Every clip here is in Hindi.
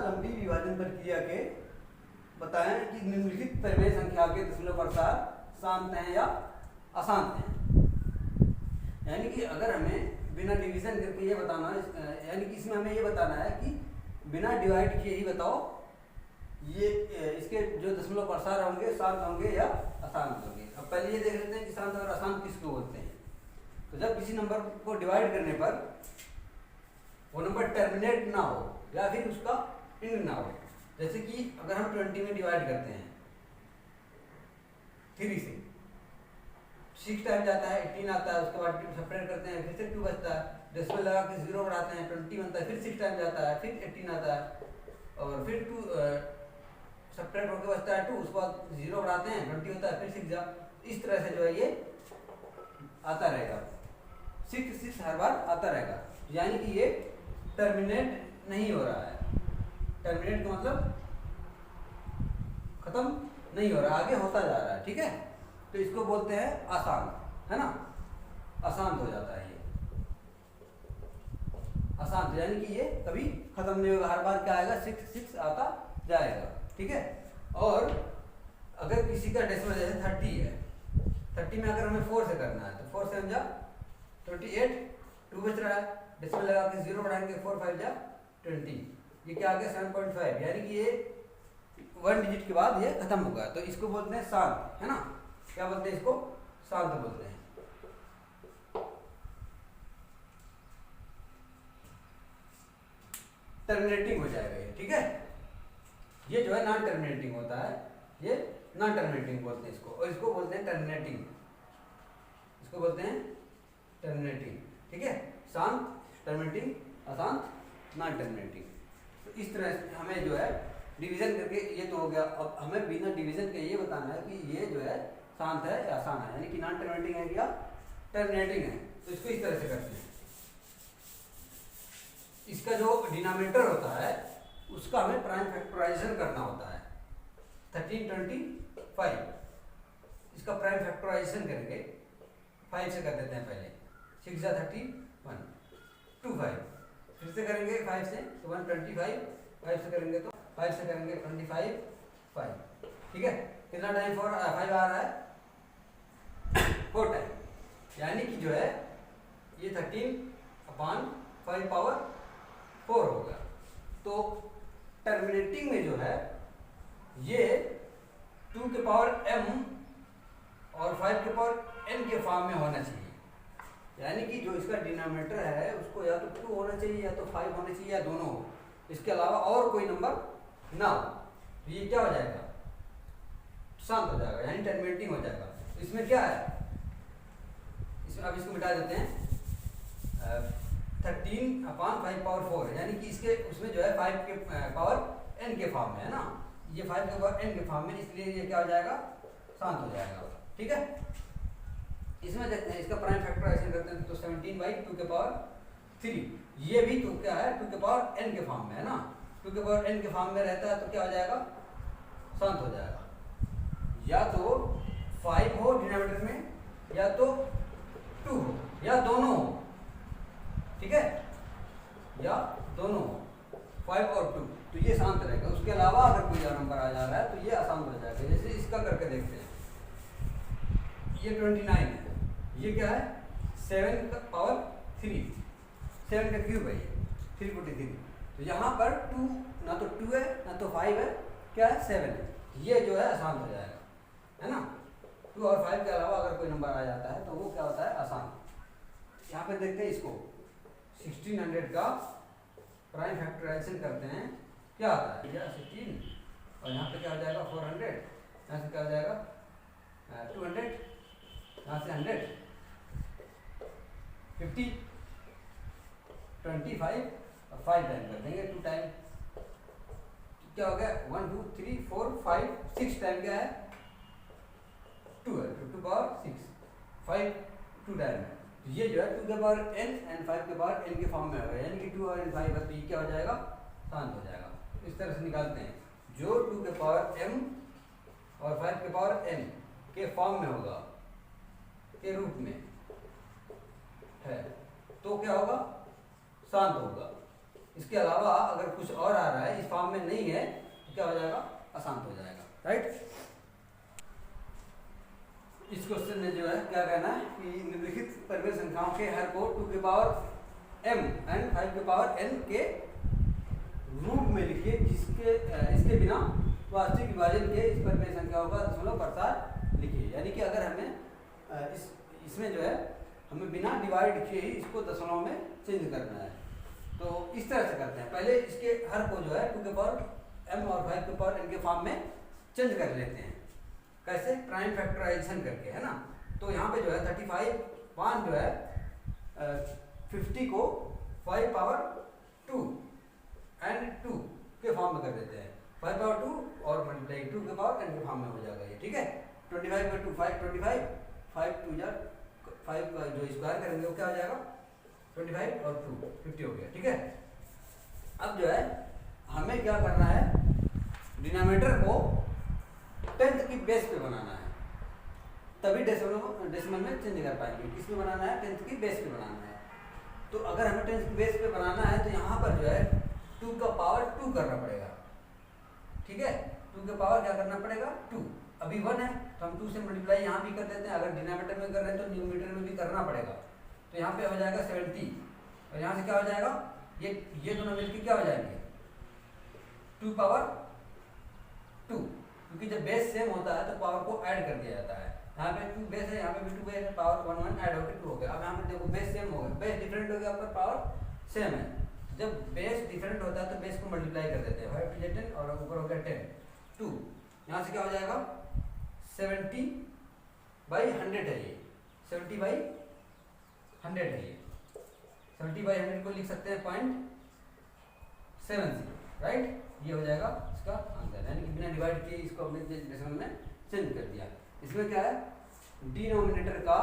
लंबी विभाजन प्रक्रिया के बताएं कि निम्नलिखित परिमेय संख्या के दशमलव प्रसार शांत हैं या अशांत हैं। यानी कि अगर हमें बिना डिवीजन करके ये बताना है, यानी कि इसमें हमें ये बताना है कि बिना डिवाइड किए ही बताओ ये इसके जो दशमलव प्रसार होंगे शांत होंगे या अशांत होंगे। अब पहले ये देख लेते हैं कि शांत और अशांत किसको बोलते हैं। तो जब किसी नंबर को डिवाइड करने पर वो नंबर टर्मिनेट ना हो या फिर उसका एंड ना हो, जैसे कि अगर हम 20 में डिवाइड करते हैं 3 से, 6 टाइम जाता है 18 आता है, उसके बाद सेपरेट करते हैं फिर से 2 बचता है, डेसिमल लगा के 0 बढ़ाते हैं 20 बनता है, फिर 6 टाइम जाता है फिर 18 आता है और फिर 2 सेपरेट होकर बचता है 2, उसके बाद 0 बढ़ाते हैं 20 होता है फिर 6 जा, इस तरह से जो है ये आता रहेगा, 6 हर बार आता रहेगा। यानी कि ये टर्मिनेट नहीं हो रहा है। टर्मिनेट का मतलब खत्म नहीं हो रहा, आगे होता जा रहा है। ठीक है, तो इसको बोलते हैं अशांत, है ना, अशांत हो जाता है ये अशांत, यानी कि ये कभी खत्म नहीं होगा, हर बार क्या आएगा 6 आता जाएगा। ठीक है, और अगर किसी का डेसिमल जैसे 30 है, 30 में अगर हमें 4 से करना है तो 4 से हम जा 28, 2 बच रहा है, डेसिमल लगा के 0 बढ़ाएंगे 4 5 जा 20, ये क्या आ गया 7.5, यानी कि ये 1 डिजिट के बाद ये खत्म होगा। तो इसको बोलते हैं शांत, है ना, क्या बोलते हैं इसको, शांत बोलते हैं। टर्मिनेटिंग हो जाएगा ये। ठीक है, ये जो है नॉन टर्मिनेटिंग होता है, ये नॉन टर्मिनेटिंग बोलते हैं इसको, और इसको बोलते हैं टर्मिनेटिंग, इसको बोलते हैं टर्मिनेटिंग। ठीक है, शांत, टर्मिनेटिंग, अशांत, नॉन टर्मिनेटिंग। तो इस तरह से हमें जो है डिवीजन करके ये तो हो गया। अब हमें बिना डिवीजन के ये बताना है कि ये जो है शांत है या अशांत है, यानी कि नॉन टर्मिनेटिंग है या टर्मिनेटिंग है। तो इसको इस तरह से करते हैं, इसका जो डिनोमिनेटर होता है उसका हमें प्राइम फैक्टराइजेशन करना होता है। 1325 इसका प्राइम फैक्टराइजेशन करेंगे, 5 से कर देते हैं पहले, 6 जा 31, 25 फिर से करेंगे 5 से तो 125, 5 से करेंगे तो 5 से करेंगे 25 5। ठीक है, कितना टाइम 5 आ रहा है 4 टाइम, यानी कि जो है ये 13/5 पावर 4 होगा। तो टर्मिनेटिंग में जो है ये 2 के पावर m और 5 के पावर n के फॉर्म में होना चाहिए, यानी कि जो इसका डिनोमिनेटर है उसको या तो 2 होना चाहिए या तो 5 होना चाहिए या दोनों हो, इसके अलावा और कोई नंबर ना हो। तो ये क्या हो जाएगा, शांत हो जाएगा, यानी टर्मिनेटिंग हो जाएगा। इसमें क्या है, इसमें अब इसको मिटा देते हैं, 13/5 पावर 4, यानी कि इसके उसमें जो है 5 के पावर n के फॉर्म में है ना, ये 5 के पावर n के फॉर्म में, इसलिए ये क्या हो जाएगा, शांत हो जाएगा। ठीक है, इसमें देखते हैं इसका प्राइम फैक्टराइजेशन करते हैं तो 17/2 के पावर 3, ये भी तो क्या है 2 के पावर n के फॉर्म में है ना, 2 के पावर n के फॉर्म में रहता है तो क्या हो जाएगा, शांत हो जाएगा। या तो 5 हो डिनोमिनेटर में या तो 2 हो या दोनों हो। ठीक है, या दोनों हो, 5 और 2, तो ये शांत रहेगा। उसके अलावा अगर कोई नंबर आ जा रहा है तो ये अशांत हो जाएगा। जैसे इसका करके देखते हैं, ये 29 है, ये क्या है 7 का पावर 3, 7 का क्यूब है ये 343, तो यहाँ पर 2 ना तो 2 है ना तो 5 है, क्या है 7 है, ये जो है अशांत हो जाएगा, है ना। 2 और 5 के अलावा अगर कोई नंबर आ जाता है तो वो क्या होता है, अशांत। यहाँ पे देखते हैं इसको 1600 का प्राइम फैक्टराइजेशन करते हैं, क्या आता है 16 और यहाँ पे क्या हो जाएगा 400, यहाँ से क्या हो जाएगा 200, यहाँ से 100, 50, 25 और 5 टाइम कर देंगे, 2 टाइम क्या हो गया 1 2 3 4 5 6 टाइम क्या है 2 है, 2 to power 6, 5 2 टाइम है, तो ये जो है 2 के पावर n एंड 5 के पावर n के फॉर्म में होगा, यानी कि 2 और n 5 है, तो ये क्या हो जाएगा, शांत हो जाएगा। इस तरह से निकालते हैं, जो 2 के पावर m और 5 के पावर n के फॉर्म में होगा, के रूप में है, तो क्या होगा, शांत होगा। इसके अलावा अगर कुछ और आ रहा है, इस फॉर्म में नहीं है, तो क्या हो जाएगा, अशांत हो जाएगा, राइट। इस क्वेश्चन में जो है क्या कहना है कि निम्नलिखित परिमेय संख्याओं के हर को 2 की पावर m एंड 5 की पावर n के रूप में लिखिए, जिसके इसके बिना वास्तविक विभाजन के इस परिमेय संख्याओं का दशमलव प्रसार लिखिए। यानी कि अगर हमें इसमें जो है हमें बिना डिवाइड किए ही इसको दशमलव में चेंज करना है, तो इस तरह से करते हैं। पहले इसके हर को जो है 2 के पावर m और 5 के पावर n के फॉर्म में चेंज कर लेते हैं। कैसे, प्राइम फैक्टराइजेशन करके, है ना। तो यहाँ पे जो है 35 1 जो है 50 को 5 पावर 2 एंड 2 के फॉर्म में कर देते हैं। 5 पावर 2 और मल्टीप्लाई 2 के पावर n के फॉर्म में हो जाएगा ये, ठीक है। 25 का 2 5 25 5 2 जा 5 का जो स्क्वायर करेंगे वो क्या हो जाएगा 25 और 2 50 हो गया, ठीक है। अब जो है हमें क्या करना है, डिनोमिनेटर को 10th की बेस पे बनाना है, तभी डेसिमल में चेंज कर पाएंगे। किस पे बनाना है, 10th की बेस पे बनाना है। तो अगर हमें 10th की बेस पे बनाना है तो यहाँ पर जो है 2 का पावर 2 करना पड़ेगा, ठीक है। 2 का पावर क्या करना पड़ेगा 2, अभी 1 है तो हम 2 से मल्टीप्लाई यहाँ भी कर देते हैं। अगर डिनोमिनेटर में कर रहे हैं तो न्यूमरेटर में भी करना पड़ेगा। तो यहाँ पे हो जाएगा 70 और यहाँ से क्या हो जाएगा, ये दोनों मिलकर क्या हो जाएंगे 2 पावर 2, क्योंकि जब बेस सेम होता है तो पावर को ऐड कर दिया जाता है। यहाँ पे 2 बेस है, यहाँ पे भी 2 बेस है, पावर 1 1 ऐड होकर 2 हो गया। अब यहाँ पे देखो बेस सेम हो गया, बेस डिफरेंट हो गया पर पावर सेम है। जब बेस डिफरेंट होता है तो बेस को मल्टीप्लाई कर देते हैं, 5 to 10 और ऊपर हो गया 10 2। यहाँ से क्या हो जाएगा 70/100 है ये, 70/100 है ये। 70/100 को लिख सकते हैं 0.70, राइट। ये हो जाएगा इसका आंसर, यानी कि बिना डिवाइड किए इसको हमने डेसिमल में चेंज कर दिया। इसमें क्या है, डिनोमिनेटर का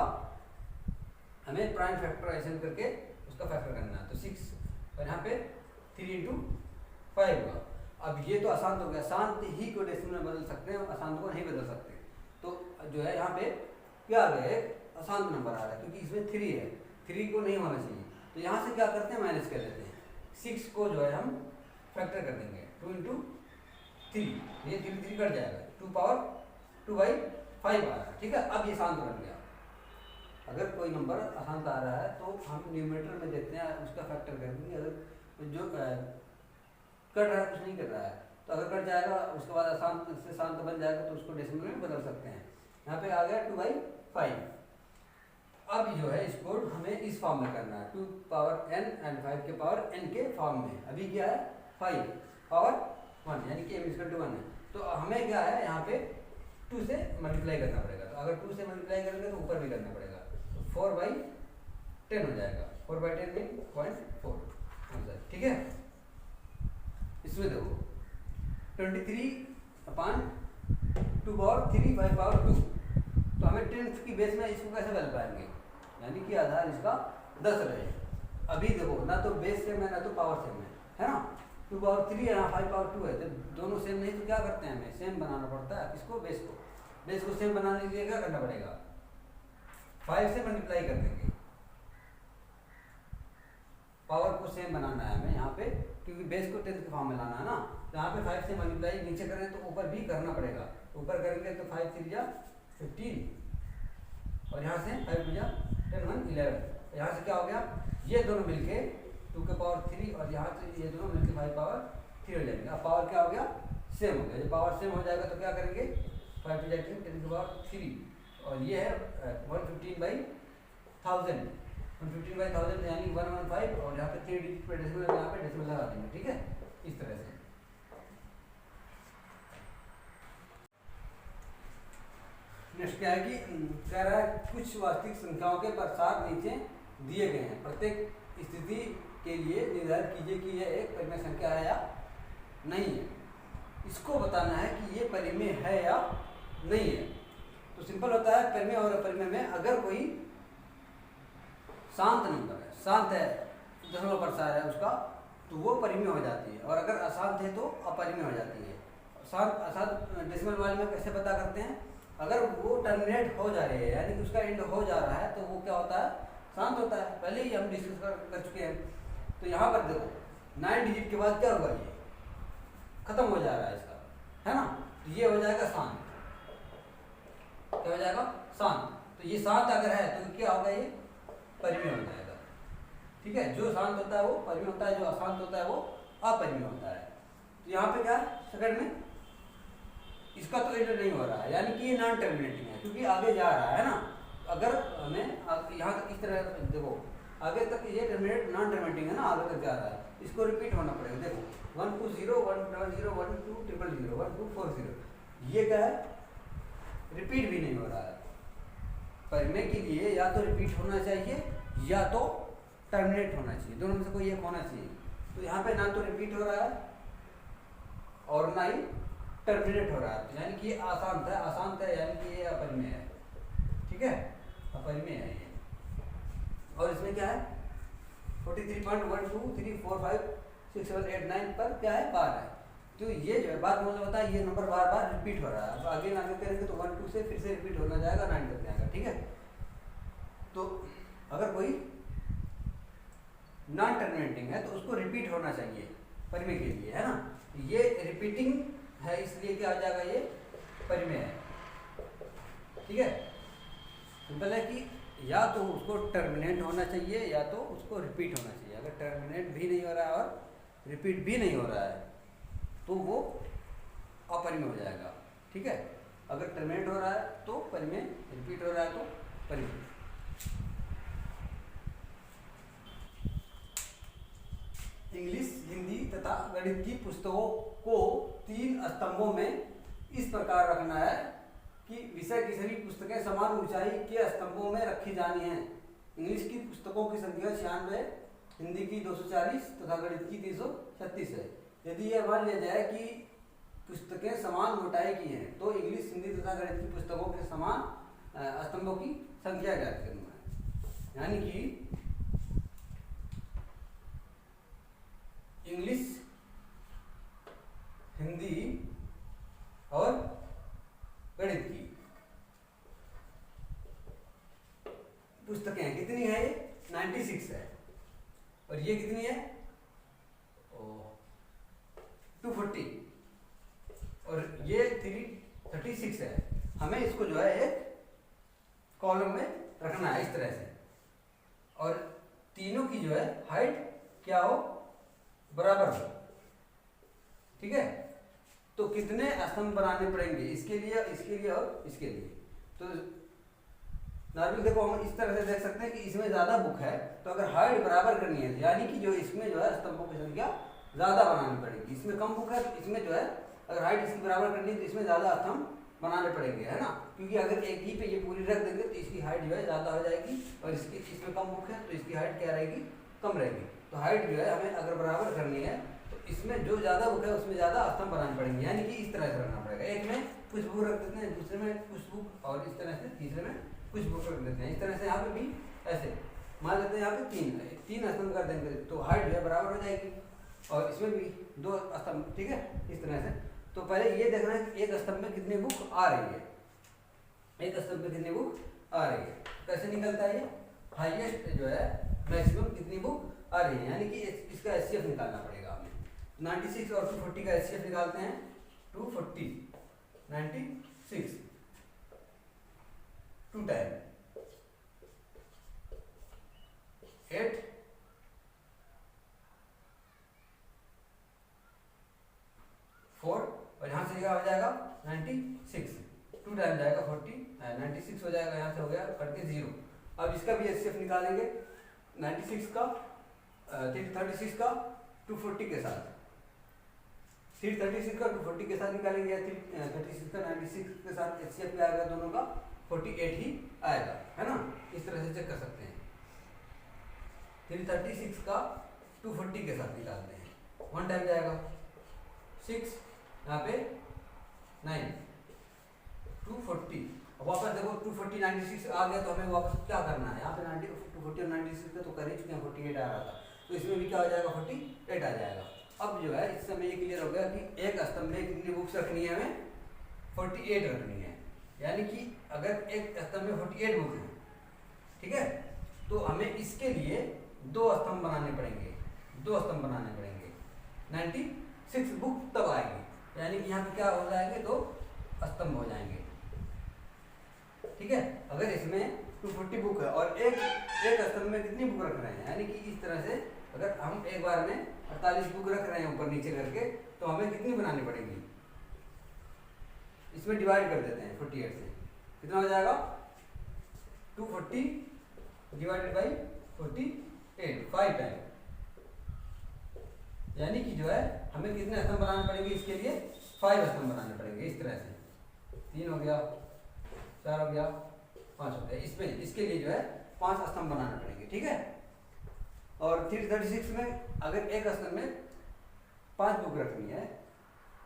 हमें प्राइम फैक्टराइजेशन करके उसका फैक्टर करना है। तो 6 और यहाँ पे 3 × 5 होगा। अब ये तो अशांत हो गया, शांत ही को डेसिमल में बदल सकते हैं, अशांत को नहीं बदल सकते। तो जो है यहाँ पे क्या आ गया, एक अशांत नंबर आ रहा है क्योंकि इसमें 3 है, 3 को नहीं होना चाहिए। तो यहाँ से क्या करते हैं, माइनस कर देते हैं। 6 को जो है हम फैक्टर कर देंगे 2 × 3, ये 3 कट जाएगा, 2 पावर 2/5 आ रहा है, ठीक है। अब ये शांत बन गया। अगर कोई नंबर अशांत आ रहा है तो हम न्यूमरेटर में देखते हैं, उसका फैक्टर कर देंगे। अगर जो कट रहा है, कुछ नहीं कट रहा है, तो अगर कट जाएगा उसके बाद अशांत से शांत बन जाएगा तो उसको डेसिमल में बदल सकते हैं। यहाँ पे आ गया 2/5। अब जो है इसको हमें इस फॉर्म में करना है, 2 पावर n एंड 5 के पावर n के फॉर्म में। अभी क्या है 5 पावर 1 यानी कि m=1 है। तो हमें क्या है यहाँ पे 2 से मल्टीप्लाई करना पड़ेगा। तो अगर 2 से मल्टीप्लाई करेंगे तो ऊपर भी करना पड़ेगा, तो 4/10 हो जाएगा। 4/10 में 0.4 आंसर, ठीक है। इसमें देखो 23/2 पावर 3 5 पावर 2। तो हमें 10th की बेस में इसको कैसे बदल पाएंगे, यानी कि आधार इसका 10 रहे। अभी देखो ना तो बेस सेम है ना तो पावर सेम है ना। 2 पावर 3 है, 5 पावर 2 है। जब दोनों सेम नहीं तो क्या करते हैं, हमें सेम बनाना पड़ता है। किसको, बेस को सेम बनाने के लिए क्या करना पड़ेगा, 5 से मल्टीप्लाई कर देंगे। पावर को सेम बनाना है हमें यहाँ पे, क्योंकि बेस को 10th के फॉर्म में लाना है ना। तो यहाँ पे 5 से मल्टीप्लाई नीचे करें तो ऊपर भी करना पड़ेगा। ऊपर करेंगे तो 5 3 जा 15 और यहाँ से 5 2 जा 10 1 11। यहाँ से क्या हो गया, ये दोनों मिलके 2 के पावर 3 और यहाँ से ये दोनों मिलके 5 पावर 3 हो जाएंगे। अब पावर क्या हो गया, सेम हो गया। जब पावर सेम हो जाएगा तो क्या करेंगे, 5 2 जा 10 10 के पावर 3 और ये है 115/1000 115/1000 यानी 115 और यहाँ पे 3 डिजिट पे डेसिमल, यहाँ पे डेसिमल लगा देंगे, ठीक है। इस तरह से नेक्स्ट क्या है कि कह रहा है कुछ वास्तविक संख्याओं के प्रसार नीचे दिए गए हैं। प्रत्येक स्थिति के लिए निर्धारित कीजिए कि यह एक परिमेय संख्या है या नहीं है। इसको बताना है कि ये परिमेय है या नहीं है। तो सिंपल होता है, परिमेय और अपरिमेय में अगर कोई शांत नंबर है, शांत है, दशमलव प्रसार है उसका, तो वो परिमेय हो जाती है। और अगर अशांत है तो अपरिमेय हो जाती है। शांत अशांत डेसिमल वाले में कैसे पता करते हैं, अगर वो टर्मिनेट हो जा रही है यानी कि उसका एंड हो जा रहा है तो वो क्या होता है, शांत होता है। पहले ही हम डिस्कस कर चुके हैं। तो यहाँ पर देखो 9 डिजिट के बाद क्या होगा, ये खत्म हो जा रहा है इसका, है ना। तो ये हो जाएगा शांत, क्या हो जाएगा, शांत। तो ये शांत अगर है तो क्या होगा, ये परिमेय हो जाएगा। ठीक है, जो शांत होता है वो परिमेय होता है, जो अशांत होता है वो अपरिमेय होता है। तो यहाँ पे क्या है, सेकंड में इसका तो एंटर नहीं हो रहा है, यानी कि ये नॉन टर्मिनेटिंग है, क्योंकि आगे जा रहा है ना। अगर हमें यहाँ तक इस तरह देखो, आगे तक ये टर्मिनेट नॉन टर्मिनेटिंग है ना, आगे तक जा रहा है, इसको रिपीट होना पड़ेगा। देखो 1 2 0 1 0 0 1 2 0 0 1 2 4 0, ये क्या है, रिपीट भी नहीं हो रहा है। परिमेय के लिए या तो रिपीट होना चाहिए या तो टर्मिनेट होना चाहिए, दोनों में से कोई एक होना चाहिए। तो यहाँ पे ना तो रिपीट हो रहा है और ना ही टर्मिनेट हो रहा है, यानी कि ये अशांत है, अशांत है यानी कि ये अपरिमेय है। ठीक है, अपरिमेय है ये। और इसमें क्या है 43.12345 6 7 8 9 पर क्या है, बार है। तो ये जो है बात मतलब होता है, ये नंबर बार बार रिपीट हो रहा है। अब आगे आगे करेंगे तो 1 2 से फिर से रिपीट होना जाएगा, 9 तक जाएगा। ठीक है, तो अगर कोई नॉन टर्मिनेटिंग है तो उसको रिपीट होना चाहिए परिमेय के लिए, है ना। ये रिपीटिंग है इसलिए क्या हो जाएगा, ये परिमेय है। ठीक है, सिंपल है कि या तो उसको टर्मिनेट होना चाहिए या तो उसको रिपीट होना चाहिए। अगर टर्मिनेट भी नहीं हो रहा है और रिपीट भी नहीं हो रहा है तो वो अपरिमेय हो जाएगा। ठीक है, अगर टर्मिनेट हो रहा है तो परिमेय, रिपीट हो रहा है तो परिमेय। इंग्लिश, हिंदी तथा गणित की पुस्तकों को 3 स्तंभों में इस प्रकार रखना है कि विषय की सभी पुस्तकें समान ऊंचाई के स्तंभों में रखी जानी हैं। इंग्लिश की पुस्तकों की संख्या 96, हिंदी की 240 तथा गणित की 336 है। यदि यह मान लिया जाए कि पुस्तकें समान मोटाई की हैं तो इंग्लिश, हिंदी तथा गणित की पुस्तकों के समान स्तंभों की संख्या ज्ञात करना है। यानी कि इंग्लिश, हिंदी और गणित की पुस्तकें कितनी है, ये 96 है और ये कितनी है 240 और ये 336 है। हमें इसको जो है एक कॉलम में रखना है इस तरह से, और तीनों की जो है हाइट क्या हो, बराबर हो। ठीक है, तो कितने स्तंभ बनाने पड़ेंगे इसके लिए और इसके लिए। तो नॉर्मल देखो हम इस तरह से देख सकते हैं कि इसमें ज़्यादा बुक है तो अगर हाइट बराबर करनी है यानी कि जो इसमें जो है स्तंभों की संख्या ज़्यादा बनानी पड़ेगी। इसमें कम बुक है तो इसमें जो है अगर हाइट इसकी बराबर करनी है तो इसमें ज़्यादा स्तंभ बनाने पड़ेंगे, है ना। क्योंकि अगर एक ही पे ये पूरी रख देंगे तो इसकी हाइट जो है ज़्यादा हो जाएगी और इसमें कम बुक है तो इसकी हाइट क्या रहेगी, कम रहेगी। तो हाइट जो है हमें अगर बराबर करनी है तो इसमें जो ज़्यादा बुक है उसमें ज़्यादा स्तंभ बनाने पड़ेंगे, यानी कि इस तरह से रखना पड़ेगा। एक में कुछ बुक रख देते हैं, दूसरे में कुछ बुक, और इस तरह से तीसरे में कुछ बुक रख देते हैं। इस तरह से यहाँ पे भी ऐसे मान लेते हैं, यहाँ पे तीन स्तंभ कर देंगे तो हाइट जो है बराबर हो जाएगी और इसमें भी 2 स्तंभ। ठीक है, इस तरह से। तो पहले ये देखना है कि एक स्तंभ में कितनी बुक आ रही है, एक स्तंभ में कितनी बुक आ रही है। कैसे निकलता है ये, हाईएस्ट जो है मैक्सिमम कितनी बुक आ रही है, यानी कि इसका एचसीएफ निकालना पड़ेगा हमें। 96 और 240 का एचसीएफ निकालते हैं। 240 96 2 टाइम 8 4 और यहाँ से क्या हो जाएगा 96, 2 टाइम जाएगा 40, 96 हो जाएगा, यहाँ से हो गया करके 0। अब इसका भी एचसीएफ निकालेंगे 96 का 336 का 240 के साथ, 336 का 240 के साथ निकालेंगे, 336 का 96 के साथ एचसीएफ क्या आएगा, दोनों का 48 ही आएगा, है ना। इस तरह से चेक कर सकते हैं। 336 का 240 के साथ निकालते हैं, 1 टाइम जाएगा 6, यहाँ पे 9, 240। अब वापस देखो 240 96 आ गया तो हमें वापस क्या करना है, यहाँ पे 240 और 96 का तो कर ही चुके हैं, 48 आ रहा था तो इसमें भी क्या हो जाएगा 48 आ जाएगा। अब जो है इस समय ये क्लियर हो गया कि एक स्तंभ में कितनी बुक्स रखनी है, हमें 48 रखनी है। यानी कि अगर एक स्तंभ में 48 बुक है, ठीक है, तो हमें इसके लिए 2 स्तंभ बनाने पड़ेंगे, 2 स्तंभ बनाने पड़ेंगे। 96 बुक तब आएगी, यानी कि यहाँ पे क्या हो जाएंगे, 2 स्तंभ हो जाएंगे। ठीक है, अगर इसमें 240 बुक है और एक स्तंभ में कितनी बुक रख रहे हैं, यानी कि इस तरह से अगर हम एक बार में 48 बुक रख रहे हैं ऊपर नीचे करके, तो हमें कितनी बनानी पड़ेगी, इसमें डिवाइड कर देते हैं 48 से, कितना हो जाएगा 240 डिवाइडेड बाई 48, 5 टाइम, यानी कि जो है हमें कितने स्तंभ बनाने पड़ेंगे, इसके लिए 5 स्तंभ बनाने पड़ेंगे। इस तरह से 3 हो गया, 4 हो गया, 5 हो गया, इसमें इसके लिए जो है 5 स्तंभ बनाने पड़ेंगे। ठीक है, और 336 में अगर एक स्तंभ में 5 बुक रखनी है,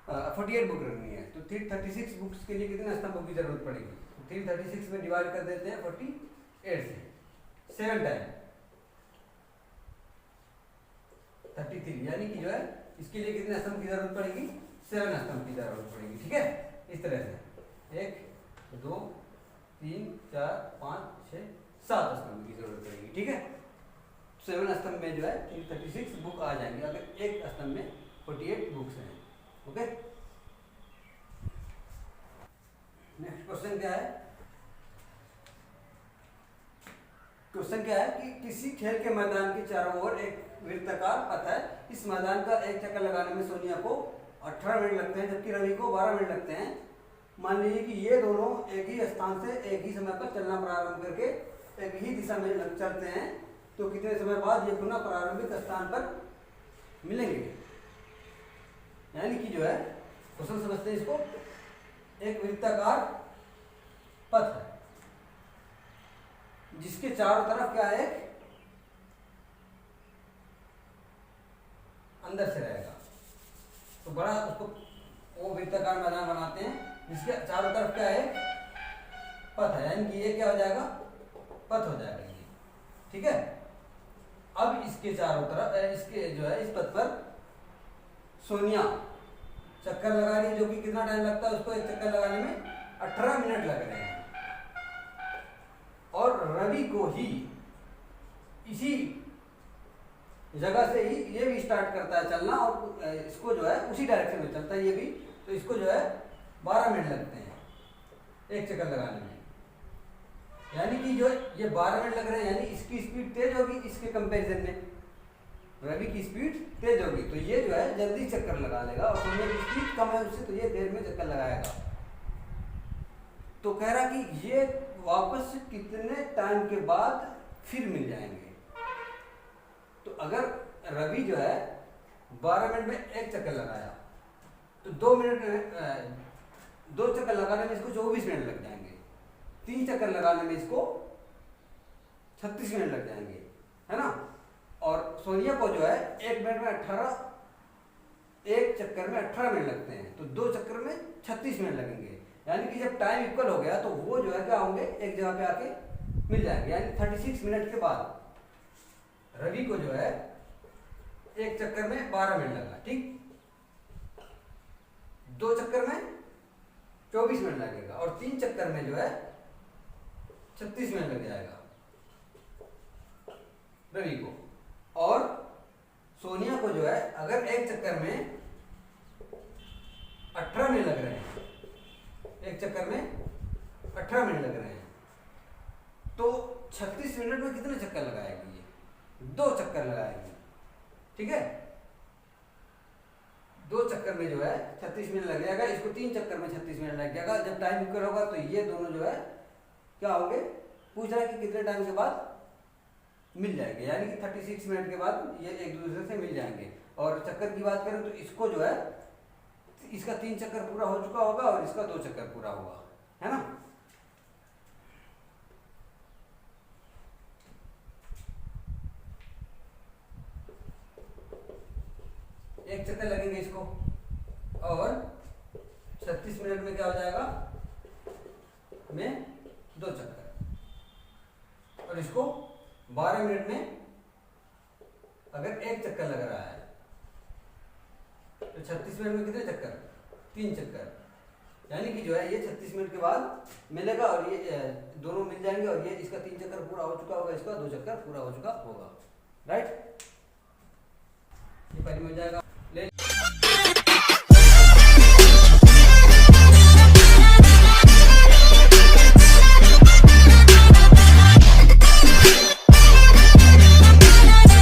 48 बुक रखनी है, तो 336 बुक्स के लिए कितने स्तंभों की जरूरत पड़ेगी, तो 336 में डिवाइड कर देते हैं 48 से, 7 टाइम 33, यानी कि जो है इसके लिए कितने स्तंभ की जरूरत पड़ेगी, 7 स्तंभ की जरूरत पड़ेगी। ठीक है, इस तरह से 1 2 3 4 5 6 7 स्तंभ की जरूरत पड़ेगी। ठीक है, 7 स्तंभ में जो है 336 बुक आ जाएंगे अगर एक स्तंभ में 48 बुक्स हैं। ओके, नेक्स्ट क्वेश्चन क्या है, क्वेश्चन क्या है कि किसी खेल के मैदान के चारों ओर एक वृत्ताकार पथ है, इस मैदान का एक चक्कर लगाने में सोनिया को 18 मिनट लगते हैं जबकि रवि को 12 मिनट लगते हैं। मान लीजिए कि ये दोनों एक ही स्थान से एक ही समय पर चलना प्रारंभ करके एक ही दिशा में चलते हैं, तो कितने समय बाद ये पुनः प्रारंभिक स्थान पर मिलेंगे। यानी कि जो है क्वेश्चन समझते हैं इसको, एक वृत्ताकार पथ है जिसके चारों तरफ क्या है, अंदर से रहेगा, तो बड़ा उसको वो वृत्ताकार मैदान बनाते हैं जिसके चारों तरफ क्या है, पथ है, यानी कि ये क्या हो जाएगा, पथ हो जाएगा ये। ठीक है, अब इसके चारों तरफ इसके जो है इस पथ पर सोनिया चक्कर लगा रही है, जो कि कितना टाइम लगता है उसको एक चक्कर लगाने में 18 मिनट लग रहे हैं, और रवि को ही इसी जगह से ही ये भी स्टार्ट करता है चलना और इसको जो है उसी डायरेक्शन में चलता है ये भी, तो इसको जो है 12 मिनट लगते हैं एक चक्कर लगाने में। यानी कि जो ये 12 मिनट लग रहे हैं, यानी इसकी स्पीड तेज होगी इसके कंपैरिजन में, रवि की स्पीड तेज होगी तो ये जो है जल्दी चक्कर लगा लेगा, और सोनिया की स्पीड कम है उससे तो ये देर में चक्कर लगाएगा। तो कह रहा कि ये वापस कितने टाइम के बाद फिर मिल जाएंगे। तो अगर रवि जो है 12 मिनट में एक चक्कर लगाया तो 2 मिनट में 2 चक्कर लगाने में इसको 24 मिनट लग जाएंगे, 3 चक्कर लगाने में इसको 36 मिनट लग जाएंगे, है ना। और सोनिया को जो है 1 मिनट में 18, एक चक्कर में 18 मिनट लगते हैं, तो 2 चक्कर में 36 मिनट लगेंगे। यानी कि जब टाइम इक्वल हो गया तो वो जो है क्या होंगे, एक जगह पे आके मिल जाएंगे। यानी 36 मिनट के बाद रवि को जो है एक चक्कर में 12 मिनट लगा, ठीक, 2 चक्कर में 24 मिनट लगेगा, और 3 चक्कर में जो है 36 मिनट लग जाएगा रवि को। और सोनिया को जो है अगर एक चक्कर में 18 मिनट लग रहे हैं, एक चक्कर में 18 मिनट लग रहे हैं, तो 36 मिनट में कितने चक्कर लगाएगी, ये 2 चक्कर लगाएगी। ठीक है, 2 चक्कर में जो है 36 मिनट लग जाएगा, इसको 3 चक्कर में 36 मिनट लग जाएगा। जब टाइम इक्वल होगा तो ये दोनों जो है क्या होंगे, पूछ रहा है कि कितने टाइम के बाद मिल जाएंगे, यानी कि 36 मिनट के बाद ये एक दूसरे से मिल जाएंगे। और चक्कर की बात करें तो इसको जो है इसका 3 चक्कर पूरा हो चुका होगा और इसका 2 चक्कर पूरा होगा, है ना। एक चक्कर लगेंगे इसको, और 36 मिनट में क्या हो जाएगा, में 2 चक्कर, और इसको 12 मिनट में अगर एक चक्कर लग रहा है तो 36 मिनट में कितने चक्कर, 3 चक्कर, यानी कि जो है ये 36 मिनट के बाद मिलेगा, और ये दोनों मिल जाएंगे, और ये इसका 3 चक्कर पूरा हो चुका होगा, इसका 2 चक्कर पूरा हो चुका होगा, राइट। ये पहले मिल जाएगा।